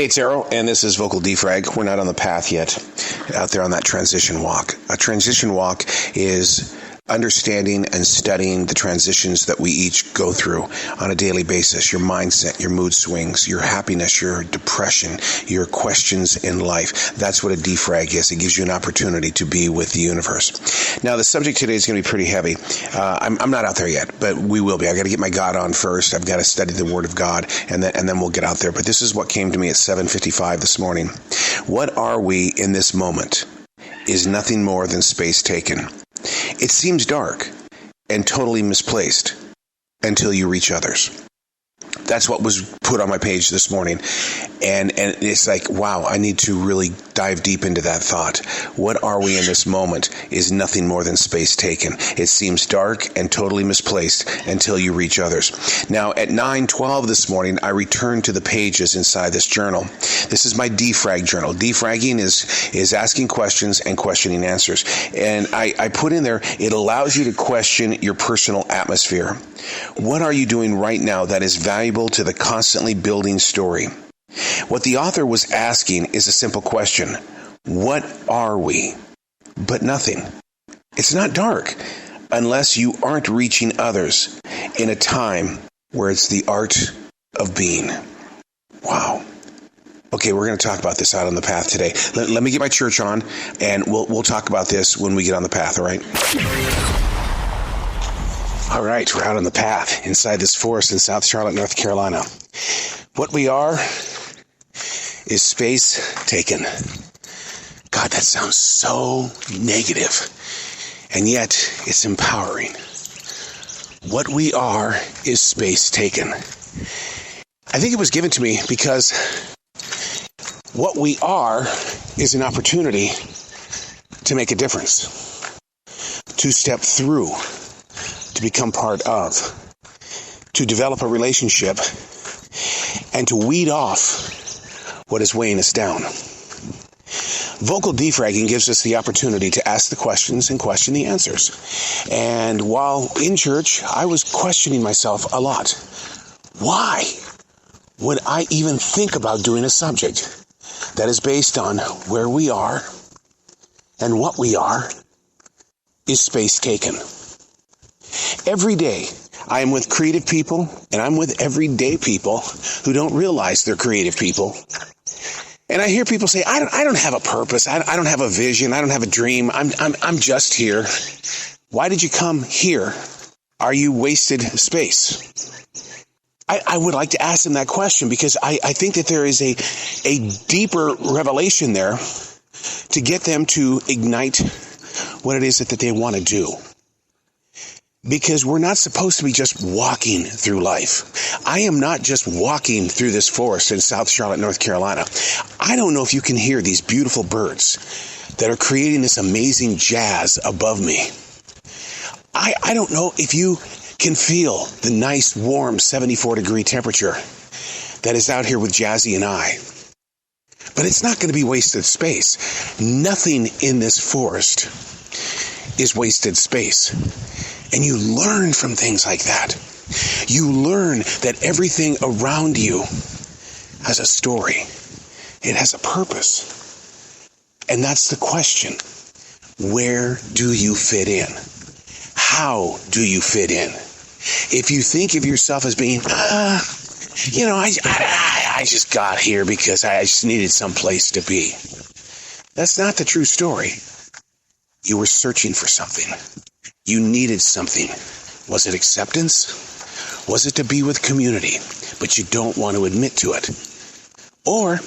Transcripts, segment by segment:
Hey, it's Arrow, and this is Vocal Defrag. We're not on the path yet, out there on that transition walk. A transition walk is understanding and studying the transitions that we each go through on a daily basis. Your mindset, your mood swings, your happiness, your depression, your questions in life. That's what a defrag is. It gives you an opportunity to be with the universe. Now, the subject today is going to be pretty heavy. I'm not out there yet, but we will be. I've got to get my God on first. I've got to study the Word of God, and then we'll get out there. But this is what came to me at 7:55 this morning. What are we in this moment is nothing more than space taken. It seems dark and totally misplaced until you reach others. That's what was put on my page this morning. And it's like, wow, I need to really dive deep into that thought. What are we in this moment is nothing more than space taken. It seems dark and totally misplaced until you reach others. Now, at 9:12 this morning, I returned to the pages inside this journal. This is my defrag journal. Defragging is asking questions and questioning answers. And I put in there, it allows you to question your personal atmosphere. What are you doing right now that is valuable to the constantly building story? What the author was asking is a simple question. What are we? But nothing. It's not dark unless you aren't reaching others in a time where it's the art of being. Wow. Okay, we're going to talk about this out on the path today. Let me get my church on, and we'll talk about this when we get on the path, all right? All right, we're out on the path inside this forest in South Charlotte, North Carolina. What we are is space taken. God, that sounds so negative, and yet it's empowering. What we are is space taken. I think it was given to me because what we are is an opportunity to make a difference, to step through, to become part of, to develop a relationship, and to weed off what is weighing us down. Vocal defragging gives us the opportunity to ask the questions and question the answers. And while in church, I was questioning myself a lot. Why would I even think about doing a subject that is based on where we are and what we are is space taken? Every day, I am with creative people, and I'm with everyday people who don't realize they're creative people. And I hear people say, I don't have a purpose. I don't have a vision. I don't have a dream. I'm just here. Why did you come here? Are you wasted space? I would like to ask them that question because I think that there is a deeper revelation there to get them to ignite what it is that they want to do. Because we're not supposed to be just walking through life. I am not just walking through this forest in South Charlotte, North Carolina. I don't know if you can hear these beautiful birds that are creating this amazing jazz above me. I don't know if you can feel the nice, warm 74-degree temperature that is out here with Jazzy and I. But it's not going to be wasted space. Nothing in this forest is wasted space. And you learn from things like that. You learn that everything around you has a story. It has a purpose. And that's the question. Where do you fit in? How do you fit in? If you think of yourself as being, I just got here because I just needed some place to be. That's not the true story. You were searching for something. You needed something. Was it acceptance? Was it to be with community, but you don't want to admit to it? Or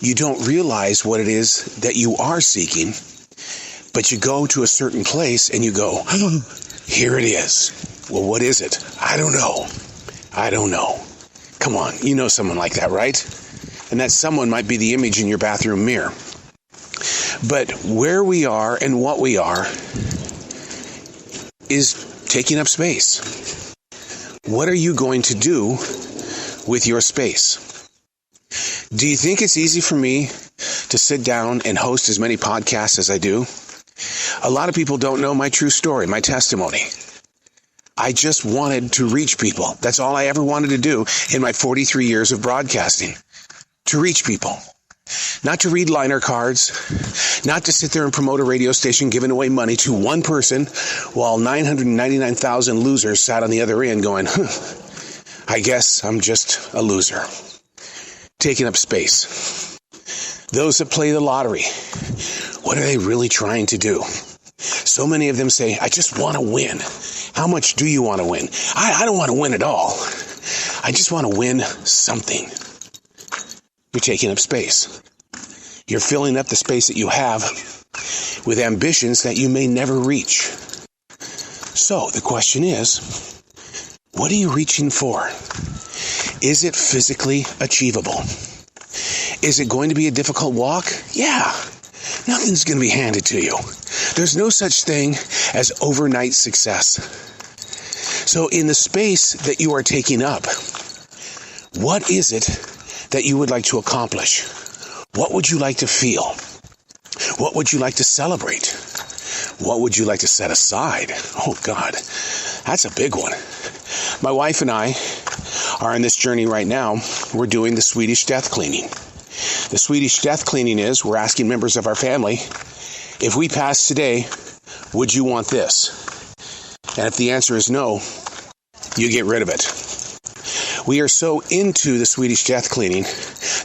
you don't realize what it is that you are seeking, but you go to a certain place and you go, here it is. Well, what is it? I don't know. Come on, you know someone like that, right? And that someone might be the image in your bathroom mirror. But where we are and what we are is taking up space. What are you going to do with your space? Do you think it's easy for me to sit down and host as many podcasts as I do? A lot of people don't know my true story, my testimony. I just wanted to reach people. That's all I ever wanted to do in my 43 years of broadcasting. to reach people. Not to read liner cards, not to sit there and promote a radio station giving away money to one person while 999,000 losers sat on the other end going, I guess I'm just a loser. Taking up space. Those that play the lottery, what are they really trying to do? So many of them say, I just want to win. How much do you want to win? I don't want to win at all. I just want to win something. You're taking up space. You're filling up the space that you have with ambitions that you may never reach. So the question is, what are you reaching for? Is it physically achievable? Is it going to be a difficult walk? Yeah. Nothing's going to be handed to you. There's no such thing as overnight success. So in the space that you are taking up, what is it that you would like to accomplish? What would you like to feel? What would you like to celebrate? What would you like to set aside? Oh God, that's a big one. My wife and I are on this journey right now. We're doing the Swedish Death cleaning. The Swedish Death cleaning is, we're asking members of our family, if we pass today, would you want this? And if the answer is no, you get rid of it. We are so into the Swedish Death cleaning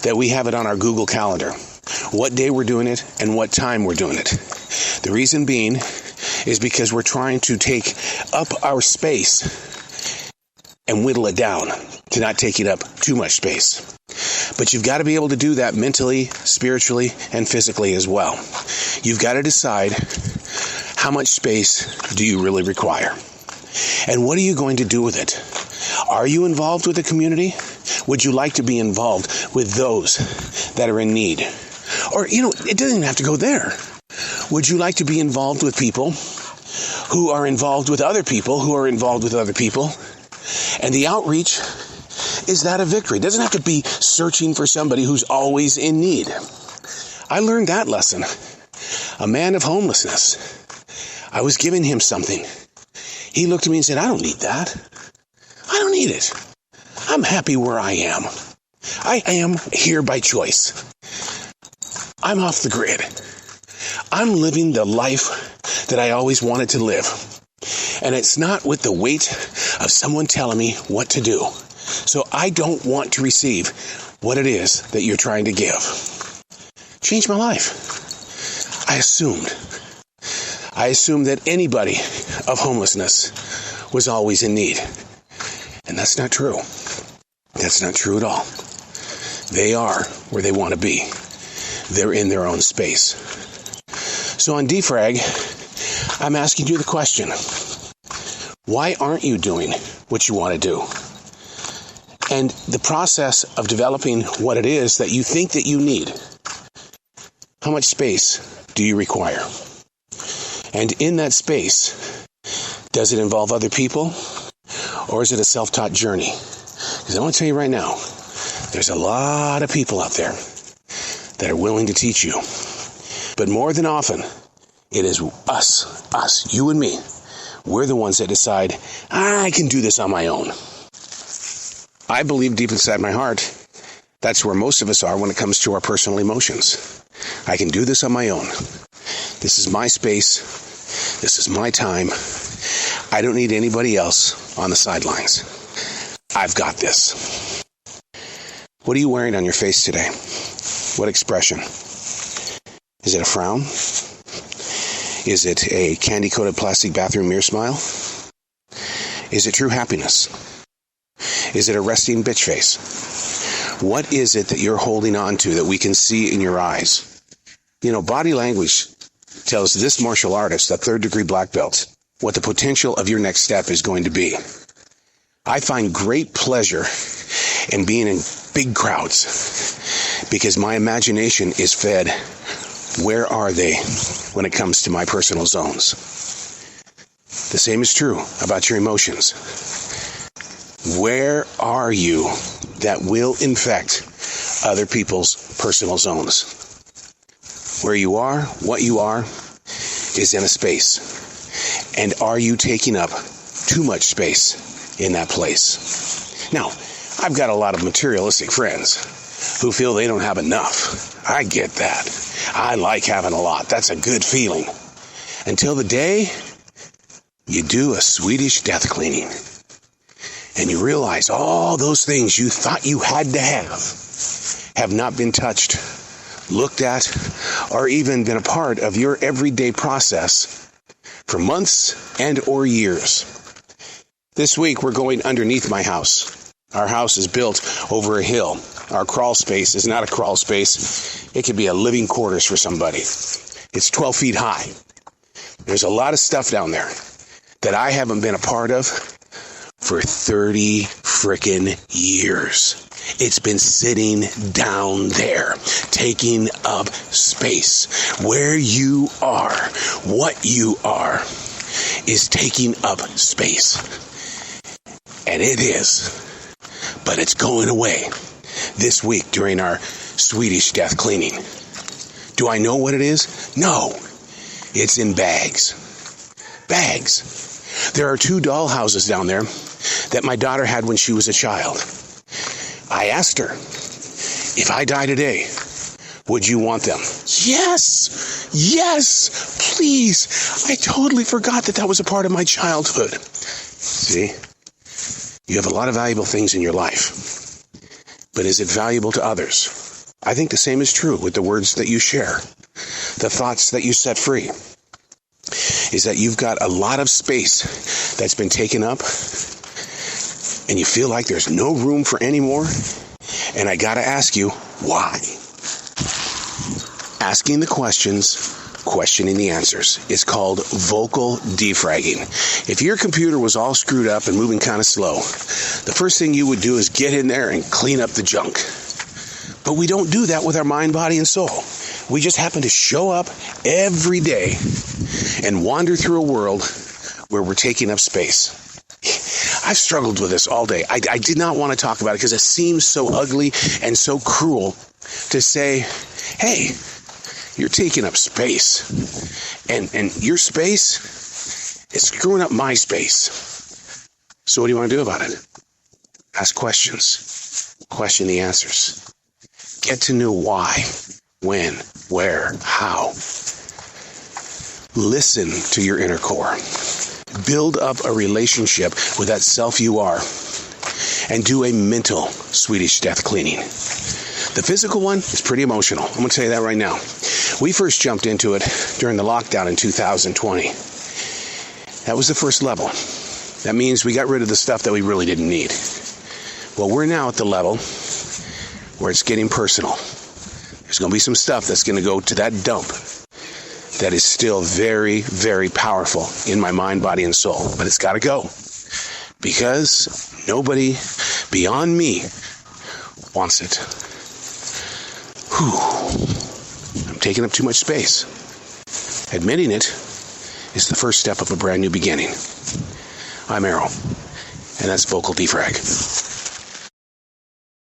that we have it on our Google Calendar. What day we're doing it and what time we're doing it. The reason being is because we're trying to take up our space and whittle it down to not taking up too much space. But you've got to be able to do that mentally, spiritually, and physically as well. You've got to decide how much space do you really require? And what are you going to do with it? Are you involved with the community? Would you like to be involved with those that are in need? Or, it doesn't even have to go there. Would you like to be involved with people who are involved with other people who are involved with other people? And the outreach is that a victory? It doesn't have to be searching for somebody who's always in need. I learned that lesson. A man of homelessness. I was giving him something. He looked at me and said, I don't need that. I don't need it. I'm happy where I am. I am here by choice. I'm off the grid. I'm living the life that I always wanted to live. And it's not with the weight of someone telling me what to do. So I don't want to receive what it is that you're trying to give. Changed my life. I assumed that anybody of homelessness was always in need. And that's not true. That's not true at all. They are where they want to be. They're in their own space. So on Defrag, I'm asking you the question, why aren't you doing what you want to do? And the process of developing what it is that you think that you need, how much space do you require? And in that space, does it involve other people? Or is it a self-taught journey? Because I want to tell you right now, there's a lot of people out there that are willing to teach you. But more than often, it is us, you and me. We're the ones that decide, I can do this on my own. I believe deep inside my heart, that's where most of us are when it comes to our personal emotions. I can do this on my own. This is my space. This is my time. I don't need anybody else on the sidelines. I've got this. What are you wearing on your face today? What expression? Is it a frown? Is it a candy-coated plastic bathroom mirror smile? Is it true happiness? Is it a resting bitch face? What is it that you're holding on to that we can see in your eyes? Body language tells this martial artist, a third-degree black belt, what the potential of your next step is going to be. I find great pleasure in being in big crowds because my imagination is fed. Where are they when it comes to my personal zones? The same is true about your emotions. Where are you that will infect other people's personal zones? Where you are, what you are, is in a space. And are you taking up too much space in that place? Now, I've got a lot of materialistic friends. who feel they don't have enough. I get that. I like having a lot. That's a good feeling. Until the day you do a Swedish death cleaning and you realize all those things you thought you had to have not been touched, looked at, or even been a part of your everyday process for months and or years. This week we're going underneath my house. Our house is built over a hill. Our crawl space is not a crawl space. It could be a living quarters for somebody. It's 12 feet high. There's a lot of stuff down there that I haven't been a part of for 30 frickin' years. It's been sitting down there, taking up space. Where you are, what you are, is taking up space. And it is. But it's going away this week during our Swedish death cleaning. Do I know what it is? No. It's in bags. Bags. There are 2 doll houses down there that my daughter had when she was a child. I asked her, if I die today, would you want them? Yes! Yes! Please! I totally forgot that was a part of my childhood. See? You have a lot of valuable things in your life. But is it valuable to others? I think the same is true with the words that you share. The thoughts that you set free. Is that you've got a lot of space that's been taken up and you feel like there's no room for any more. And I gotta ask you, why? Asking the questions, questioning the answers. It's called vocal defragging. If your computer was all screwed up and moving kind of slow, the first thing you would do is get in there and clean up the junk. But we don't do that with our mind, body, and soul. We just happen to show up every day and wander through a world where we're taking up space. I've struggled with this all day. I did not want to talk about it because it seems so ugly and so cruel to say, hey, you're taking up space. And your space is screwing up my space. So what do you want to do about it? Ask questions. Question the answers. Get to know why, when, where, how. Listen to your inner core. Build up a relationship with that self you are. And do a mental Swedish death cleaning. The physical one is pretty emotional. I'm going to tell you that right now. We first jumped into it during the lockdown in 2020. That was the first level. That means we got rid of the stuff that we really didn't need. Well, we're now at the level where it's getting personal. There's going to be some stuff that's going to go to that dump that is still very, very powerful in my mind, body, and soul. But it's got to go. Because nobody beyond me wants it. Whew. I'm taking up too much space. Admitting it is the first step of a brand new beginning. I'm Errol, and that's Vocal Defrag.